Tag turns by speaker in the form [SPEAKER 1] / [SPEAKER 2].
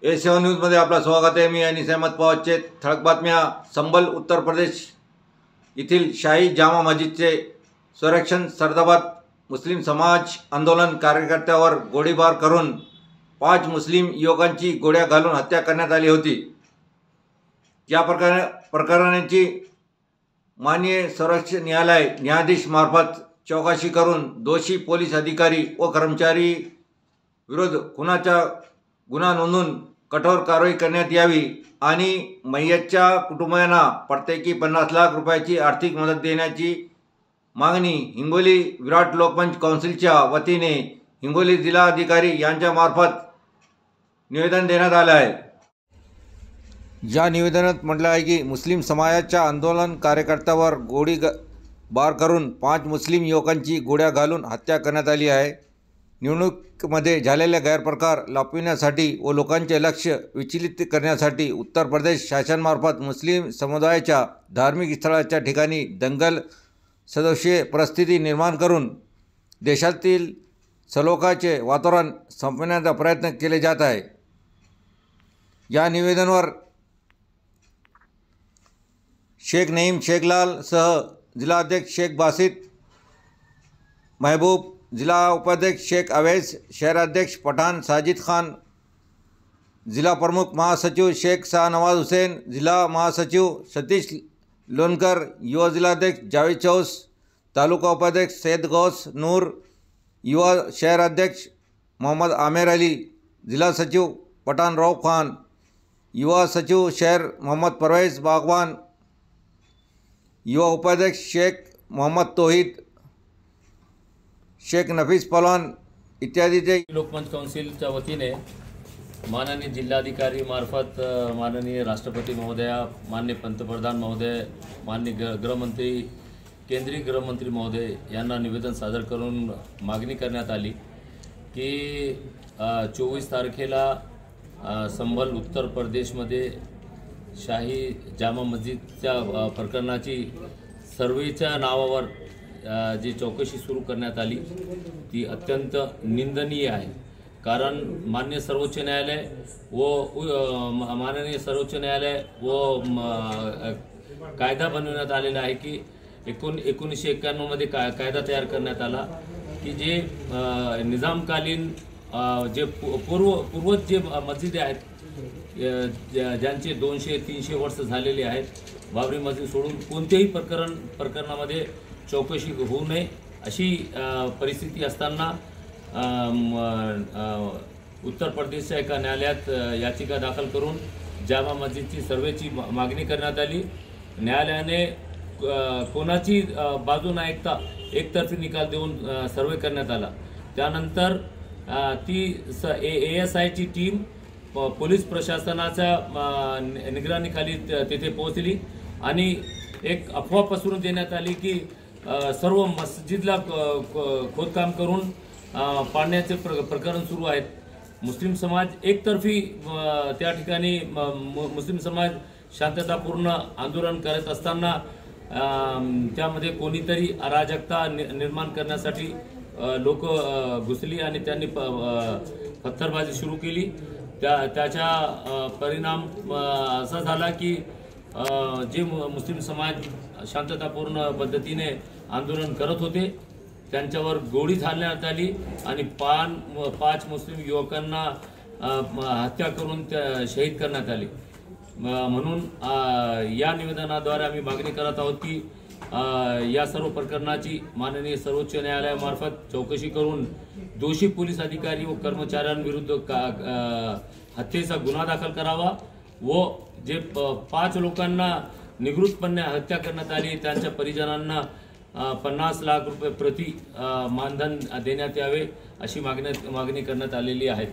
[SPEAKER 1] A7 न्यूजमध्ये आपलं स्वागत आहे। मी अनिस अहमद पवारचे ठळक बातम्या। संबल उत्तर प्रदेश येथील शाही जामा मस्जिदचे संरक्षण सरदाबाद मुस्लिम समाज आंदोलन कार्यकर्त्यावर गोळीबार करून 5 मुस्लिम युवकांची गोळ्या घालून हत्या करण्यात आली होती। या प्रकरणाची माननीय सर्वोच्च न्यायालय न्यायाधीश मार्फत चौकशी करून दोषी पोलीस अधिकारी व कर्मचारी विरुद्ध खुनाचा गुन्हा नोंदवून कठोर कारवाई करण्यात यावी आणि मय्यतच्या कुटुंबियांना प्रत्येकी 50 लाख रुपयाची आर्थिक मदत देण्याची मागणी हिंगोली विराट लोकमंच काउन्सिलच्या वतीने हिंगोली जिल्हाधिकारी यांच्या मार्फत निवेदन देण्यात आले आहे। या निवेदनात म्हटलं आहे की मुस्लिम समाजाच्या आंदोलन कार्यकर्त्यावर गोळीबार करून 5 मुस्लिम युवकांची गोळ्या घालून हत्या करण्यात आली आहे। निवडणुकीमध्ये झालेले गैरप्रकार लपविण्यासाठी व लोकांचे लक्ष विचलित करण्यासाठी उत्तर प्रदेश शासनामार्फत मुस्लिम समुदायाच्या धार्मिक स्थळाच्या ठिकाणी दंगल सदृश्य परिस्थिती निर्माण करून देशातील सलोख्याचे वातावरण संपवण्याचा प्रयत्न केले जात आहे। या निवेदनावर शेख नईम शेखलाल सह जिल्हाध्यक्ष शेख बासित महबूब, जिला उपाध्यक्ष शेख अवैस, शहराध्यक्ष पठान साजिद खान, जिला प्रमुख महासचिव शेख शाहनवाज हुसैन, जिला महासचिव सतीश लोनकर, युवा जिलाध्यक्ष जावेद चौस, तालुका उपाध्यक्ष सैयद गौस नूर, युवा शहराध्यक्ष मोहम्मद आमिर अली, जिला सचिव पठान रऊफ खान, युवा सचिव शहर मोहम्मद परवेज बागवान, युवा उपाध्यक्ष शेख मोहम्मद तोहिद, शेख नफीस पहलवान इत्यादीचे
[SPEAKER 2] लोकमंच काउन्सिलच्या वतीने माननीय जिल्हाधिकारी मार्फत माननीय राष्ट्रपती महोदया, माननीय पंतप्रधान महोदय, माननीय गृहमंत्री, केंद्रीय गृहमंत्री महोदय यांना निवेदन सादर करून मागणी करण्यात आली की 24 तारखेला संबल उत्तर प्रदेशमध्ये शाही जामा मस्जिदच्या प्रकरणाची सर्वेच्या नावावर जी चौकशी सुरू करण्यात आली ती अत्यंत निंदनीय आहे। कारण माननीय सर्वोच्च न्यायालय व कायदा बनवण्यात आलेला आहे की 1991 मध्ये कायदा तयार करण्यात आला की जे निजामकालीन जे पूर्वज जे मस्जिदे आहेत ज्यांचे 200-300 वर्ष झालेले आहेत, बाबरी मस्जिद सोडून कोणत्याही प्रकरणामध्ये चौकशी होऊ नये अशी परिस्थिती असताना उत्तर प्रदेशच्या एका न्यायालयात याचिका दाखल करून जामा मस्जिदची सर्वेची मागणी करण्यात आली। न्यायालयाने कोणाची बाजू न ऐकता एकतर्फी निकाल देऊन सर्वे करण्यात आला। त्यानंतर ती ASIची टीम पोलीस प्रशासनाच्या निगराणीखाली तेथे पोहोचली आणि एक अफवा पसरवून देण्यात आली की सर्व मस्जिदला खोदकाम करून पाडण्याचे प्रकरण सुरू आहेत। मुस्लिम समाज एकतर्फी त्या ठिकाणी मुस्लिम समाज शांततापूर्ण आंदोलन करत असताना त्यामध्ये कोणीतरी अराजकता निर्माण करण्यासाठी लोक घुसली आणि त्यांनी पत्थरबाजी सुरू केली। त्याचा परिणाम असा झाला की जे मुस्लिम समाज शांततापूर्ण पद्धतीने आंदोलन करत होते त्यांच्यावर गोळी झाडण्यात आली आणि 5 मुस्लिम युवकांना हत्या करून शहीद करण्यात आली। म्हणून या निवेदनाद्वारे आम्ही मागणी करत आहोत की या सर्व प्रकरणाची माननीय सर्वोच्च न्यायालयामार्फत चौकशी करून दोषी पोलीस अधिकारी व कर्मचाऱ्यांविरुद्ध हत्येचा गुन्हा दाखल करावा व जे 5 लोकांना निगृहीतपणे हत्या करण्यात आली त्यांच्या परिजनांना 50 लाख रुपये प्रति मानधन देण्यात यावे अशी मागणी करण्यात आलेली आहे।